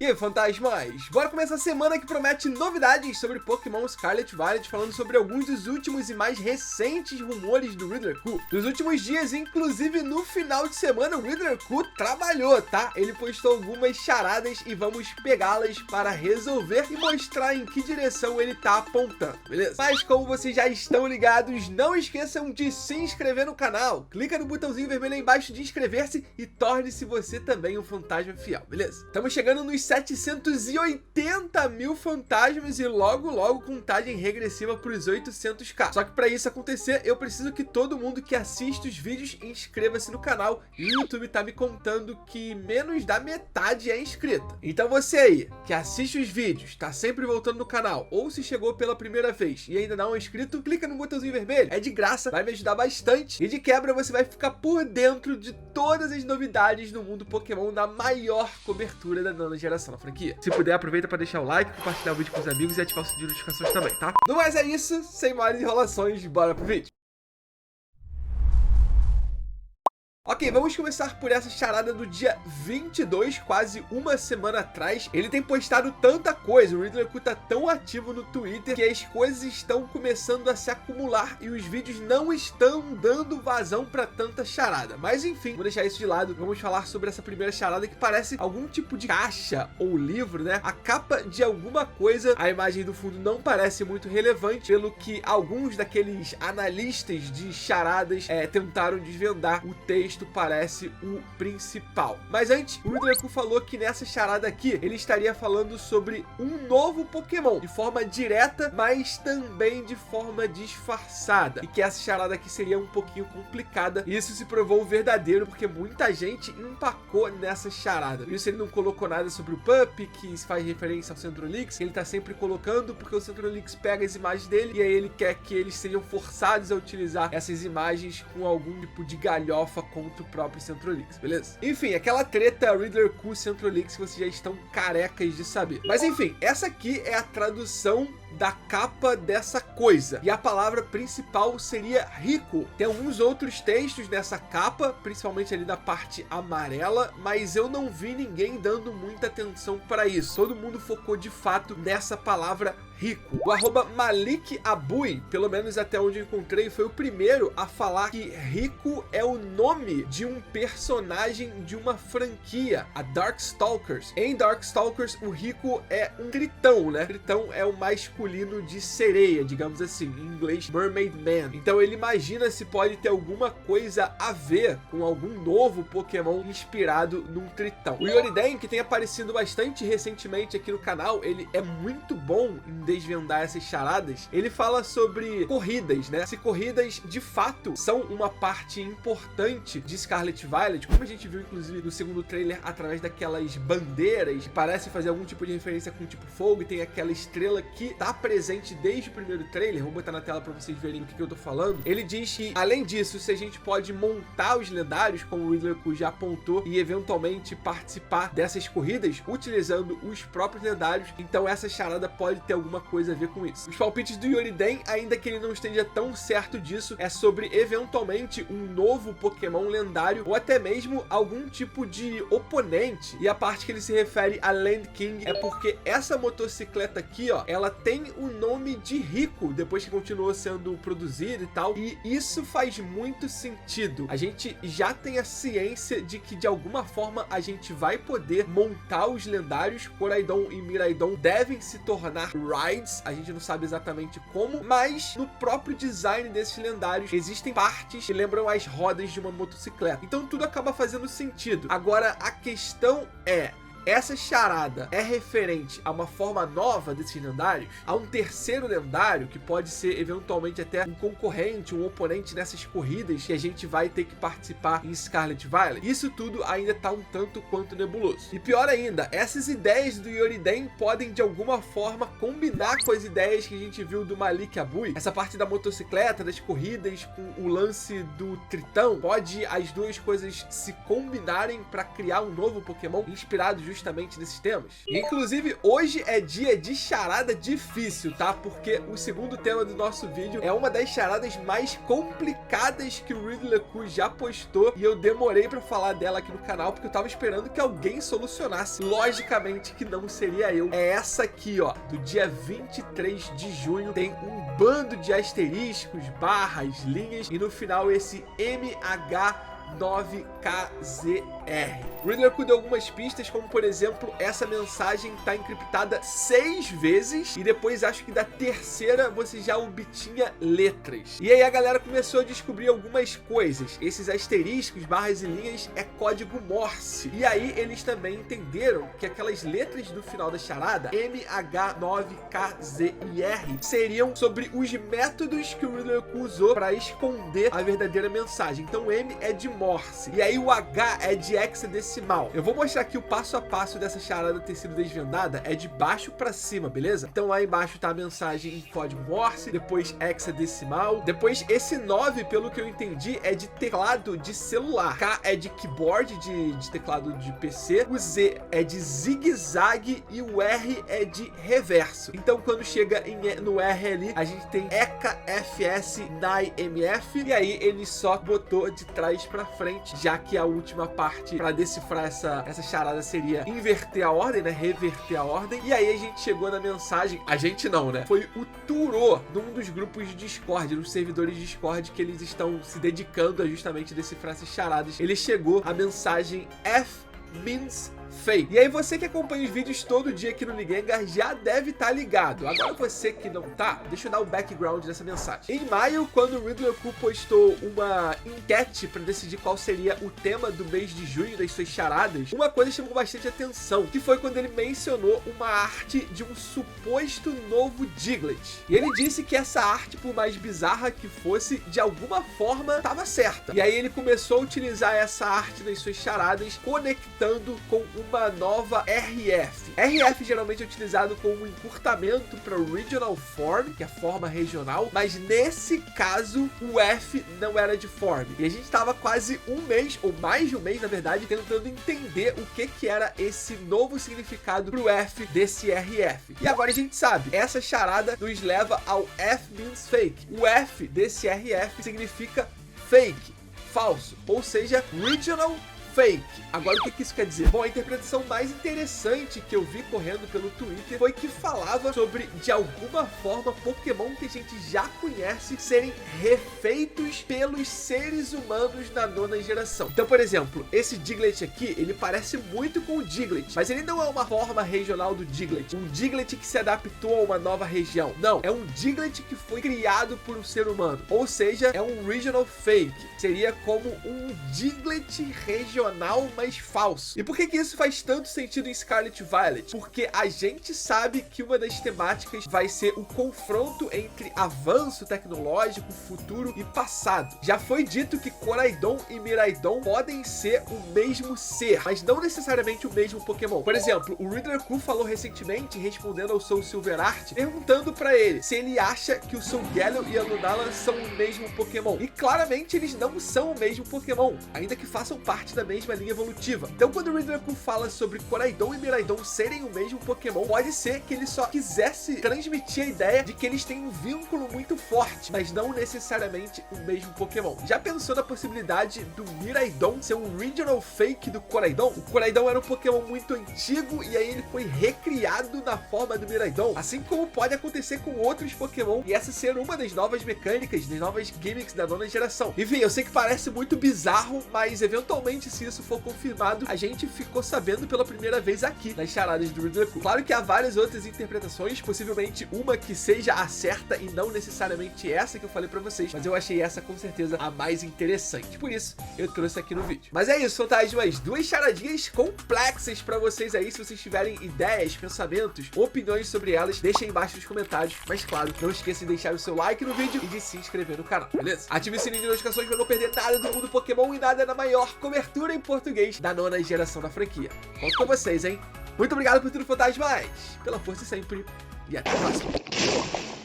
E aí, fantasmas? Bora começar a semana que promete novidades sobre Pokémon Scarlet Violet, falando sobre alguns dos últimos e mais recentes rumores do Riddler-Ku. Nos últimos dias, inclusive no final de semana, o Riddler-Ku trabalhou, tá? Ele postou algumas charadas e vamos pegá-las para resolver e mostrar em que direção ele tá apontando, beleza? Mas como vocês já estão ligados, não esqueçam de se inscrever no canal. Clica no botãozinho vermelho aí embaixo de inscrever-se e torne-se você também um fantasma fiel, beleza? Estamos chegando nos 780 mil fantasmas e logo contagem regressiva para os 800k. Só que para isso acontecer, eu preciso que todo mundo que assiste os vídeos inscreva-se no canal. E o YouTube tá me contando que menos da metade é inscrita. Então você aí, que assiste os vídeos, tá sempre voltando no canal, ou se chegou pela primeira vez e ainda não é inscrito, clica no botãozinho vermelho. É de graça, vai me ajudar bastante. E de quebra você vai ficar por dentro de todas as novidades no mundo Pokémon na maior cobertura da nona geração na franquia. Se puder, aproveita para deixar o like, compartilhar o vídeo com os amigos e ativar o sininho de notificações também, tá? No mais é isso, sem mais enrolações, bora pro vídeo. Ok, vamos começar por essa charada do dia 22, quase uma semana atrás. Ele tem postado tanta coisa, o Riddler-Ku tá tão ativo no Twitter que as coisas estão começando a se acumular e os vídeos não estão dando vazão pra tanta charada. Mas enfim, vou deixar isso de lado. Vamos falar sobre essa primeira charada que parece algum tipo de caixa ou livro, né? A capa de alguma coisa, a imagem do fundo não parece muito relevante, pelo que alguns daqueles analistas de charadas tentaram desvendar. O texto parece o principal. Mas antes, o Riddler-Ku falou que nessa charada aqui, ele estaria falando sobre um novo Pokémon, de forma direta, mas também de forma disfarçada. E que essa charada aqui seria um pouquinho complicada. E isso se provou verdadeiro, porque muita gente empacou nessa charada. Por isso ele não colocou nada sobre o Pup, que faz referência ao Centrolix. Ele tá sempre colocando, porque o Centrolix pega as imagens dele, e aí ele quer que eles sejam forçados a utilizar essas imagens com algum tipo de galhofa contra o próprio Centrolix, beleza? Enfim, aquela treta Riddler-Ku Centrolix que vocês já estão carecas de saber. Mas enfim, essa aqui é a tradução da capa dessa coisa. E a palavra principal seria rico. Tem alguns outros textos nessa capa, principalmente ali na parte amarela, mas eu não vi ninguém dando muita atenção para isso. Todo mundo focou de fato nessa palavra rico. O @MalikAbui, pelo menos até onde eu encontrei, foi o primeiro a falar que rico é o nome de um personagem de uma franquia, a Darkstalkers. Em Darkstalkers, o rico é um tritão, né? Tritão é o masculino de sereia, digamos assim, em inglês Mermaid Man. Então ele imagina se pode ter alguma coisa a ver com algum novo Pokémon inspirado num tritão. O Yoriden, que tem aparecido bastante recentemente aqui no canal, ele é muito bom em desvendar essas charadas. Ele fala sobre corridas, né? Se corridas de fato são uma parte importante de Scarlet Violet, como a gente viu inclusive no segundo trailer, através daquelas bandeiras que parece fazer algum tipo de referência com tipo fogo, e tem aquela estrela que tá presente desde o primeiro trailer. Vou botar na tela para vocês verem o que eu tô falando. Ele diz que, além disso, se a gente pode montar os lendários, como o Riddler-Ku já apontou, e eventualmente participar dessas corridas utilizando os próprios lendários, então essa charada pode ter alguma coisa a ver com isso. Os palpites do Yoriden, ainda que ele não esteja tão certo disso, é sobre eventualmente um novo Pokémon lendário ou até mesmo algum tipo de oponente. E a parte que ele se refere a Land King é porque essa motocicleta aqui, ó, ela tem o nome de Rico depois que continuou sendo produzida e tal, e isso faz muito sentido. A gente já tem a ciência de que de alguma forma a gente vai poder montar os lendários. Koraidon e Miraidon devem se tornar rides, a gente não sabe exatamente como, mas no próprio design desses lendários existem partes que lembram as rodas de uma motocicleta. Então tudo acaba fazendo sentido. Agora a questão é: essa charada é referente a uma forma nova desses lendários? A um terceiro lendário que pode ser eventualmente até um concorrente, um oponente nessas corridas que a gente vai ter que participar em Scarlet Violet? Isso tudo ainda tá um tanto quanto nebuloso. E pior ainda, essas ideias do Yoriden podem de alguma forma combinar com as ideias que a gente viu do MalikAbui. Essa parte da motocicleta, das corridas, com o lance do tritão, pode as duas coisas se combinarem para criar um novo Pokémon inspirado justamente justamente nesses temas. Inclusive, hoje é dia de charada difícil, tá? Porque o segundo tema do nosso vídeo é uma das charadas mais complicadas que o Riddler-Ku já postou e eu demorei pra falar dela aqui no canal porque eu tava esperando que alguém solucionasse. Logicamente que não seria eu. É essa aqui, ó, do dia 23 de junho. Tem um bando de asteriscos, barras, linhas e no final esse MH9KZR. O Riddler-Ku deu algumas pistas, como por exemplo, essa mensagem tá encriptada 6 vezes e depois acho que da terceira você já obtinha letras. E aí a galera começou a descobrir algumas coisas. Esses asteriscos, barras e linhas é código Morse. E aí eles também entenderam que aquelas letras do final da charada, MH9KZR, seriam sobre os métodos que o Riddler-Ku usou para esconder a verdadeira mensagem. Então o M é de Morse e aí o H é de hexadecimal. Eu vou mostrar aqui o passo a passo dessa charada ter sido desvendada, é de baixo para cima, beleza? Então lá embaixo tá a mensagem em código Morse, depois hexadecimal, depois esse 9, pelo que eu entendi, é de teclado de celular, K é de keyboard, de teclado de PC, o Z é de zigue-zague e o R é de reverso. Então quando chega no R ali, a gente tem ECA, FS, NAI, MF, e aí ele só botou de trás para frente, já que a última parte para decifrar essa charada seria inverter a ordem, né? Reverter a ordem. E aí a gente chegou na mensagem, a gente não, né? Foi o Turo, num dos grupos de Discord, nos servidores de Discord que eles estão se dedicando a justamente decifrar essas charadas. Ele chegou a mensagem F means fake. E aí você que acompanha os vídeos todo dia aqui no Ligengar já deve estar ligado. Agora você que não tá, deixa eu dar o background dessa mensagem. Em maio, quando o Riddler-Ku postou uma enquete para decidir qual seria o tema do mês de junho das suas charadas, uma coisa chamou bastante atenção, que foi quando ele mencionou uma arte de um suposto novo Diglett. E ele disse que essa arte, por mais bizarra que fosse, de alguma forma estava certa. E aí ele começou a utilizar essa arte nas suas charadas, conectando com uma nova RF. RF geralmente é utilizado como um encurtamento para o Regional Form, que é a forma regional, mas nesse caso o F não era de form. E a gente estava quase um mês, ou mais de um mês na verdade, tentando entender o que era esse novo significado para o F desse RF. E agora a gente sabe, essa charada nos leva ao F means fake. O F desse RF significa fake, falso, ou seja, Regional Fake. Agora o que isso quer dizer? Bom, a interpretação mais interessante que eu vi correndo pelo Twitter foi que falava sobre, de alguma forma, Pokémon que a gente já conhece serem refeitos pelos seres humanos da 9ª geração. Então, por exemplo, esse Diglett aqui, ele parece muito com o Diglett, mas ele não é uma forma regional do Diglett, um Diglett que se adaptou a uma nova região. Não, é um Diglett que foi criado por um ser humano, ou seja, é um Regional Fake. Seria como um Diglett regional, mas falso. E por que isso faz tanto sentido em Scarlet Violet? Porque a gente sabe que uma das temáticas vai ser o confronto entre avanço tecnológico, futuro e passado. Já foi dito que Koraidon e Miraidon podem ser o mesmo ser, mas não necessariamente o mesmo Pokémon. Por exemplo, o Riddler-Ku falou recentemente, respondendo ao Soul Silverart, perguntando pra ele se ele acha que o Soul Galio e a Lunala são o mesmo Pokémon. E claramente eles não são o mesmo Pokémon, ainda que façam parte da mesma linha evolutiva. Então quando o Riddler-Ku fala sobre Koraidon e Miraidon serem o mesmo Pokémon, pode ser que ele só quisesse transmitir a ideia de que eles têm um vínculo muito forte, mas não necessariamente o mesmo Pokémon. Já pensou na possibilidade do Miraidon ser um Regional Fake do Koraidon? O Koraidon era um Pokémon muito antigo e aí ele foi recriado na forma do Miraidon, assim como pode acontecer com outros Pokémon, e essa ser uma das novas mecânicas, das novas gimmicks da 9ª geração. Enfim, eu sei que parece muito bizarro, mas eventualmente, se isso for confirmado, a gente ficou sabendo pela primeira vez aqui nas charadas do Riddler-Ku. Claro que há várias outras interpretações, possivelmente uma que seja a certa e não necessariamente essa que eu falei pra vocês, mas eu achei essa com certeza a mais interessante, por isso eu trouxe aqui no vídeo. Mas é isso, são tais umas 2 charadinhas complexas pra vocês aí. Se vocês tiverem ideias, pensamentos, opiniões sobre elas, deixem aí embaixo nos comentários, mas claro, não esqueça de deixar o seu like no vídeo e de se inscrever no canal, beleza? Ative o sininho de notificações pra não perder nada do mundo Pokémon e nada na maior cobertura em português da 9ª geração da franquia. Conto com vocês, hein? Muito obrigado por tudo, fantasmas, pela força sempre, e até a próxima.